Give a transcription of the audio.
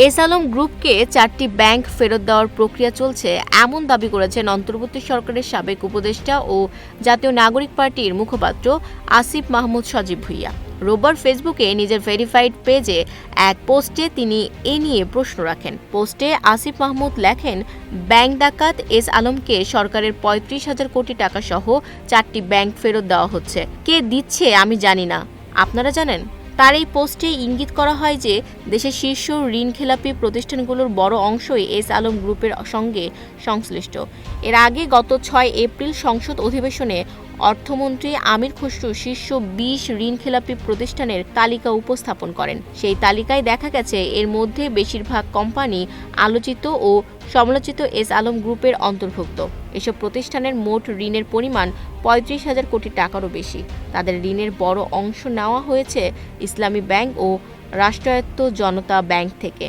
S Alam গ্রুপকে 4টি bank ফেরত দেওয়ার প্রক্রিয়া চলছে এমন দাবি করেছেন অন্তর্বর্তী সরকারের সাবেক উপদেষ্টা ও জাতীয় নাগরিক পার্টির মুখপাত্র আসিফ মাহমুদ সজীব ভুঁইয়া। রোববার ফেসবুকে নিজের ভেরিফাইড পেজে এক পোস্টে তিনি এ নিয়ে প্রশ্ন রাখেন। পোস্টে আসিফ মাহমুদ লেখেন, ব্যাংক ডাকাত এস আলমকে সরকারের 35,000 কোটি টাকা সহ 4টি ব্যাংক ফেরত দেওয়া হচ্ছে। কে দিচ্ছে আমি জানি না, আপনারা জানেন? তার এই পোস্টে ইঙ্গিত করা হয় যে দেশের শীর্ষ ঋণখেলাপি প্রতিষ্ঠানগুলোর বড় অংশই এস আলম গ্রুপের সঙ্গে সংশ্লিষ্ট। এর আগে গত 6 এপ্রিল সংসদ অধিবেশনে অর্থমন্ত্রী আমির খসরু শীর্ষ 20 ঋণখেলাপি প্রতিষ্ঠানের তালিকা উপস্থাপন করেন। সেই তালিকায় দেখা গেছে এর মধ্যে বেশিরভাগ কোম্পানি আলোচিত ও সমালোচিত এস আলম গ্রুপের অন্তর্ভুক্ত। এসব প্রতিষ্ঠানের মোট ঋণের পরিমাণ 35,000 কোটি টাকারও বেশি। তাদের ঋণের বড় অংশ নেওয়া হয়েছে ইসলামী ব্যাংক ও রাষ্ট্রায়ত্ত জনতা ব্যাংক থেকে।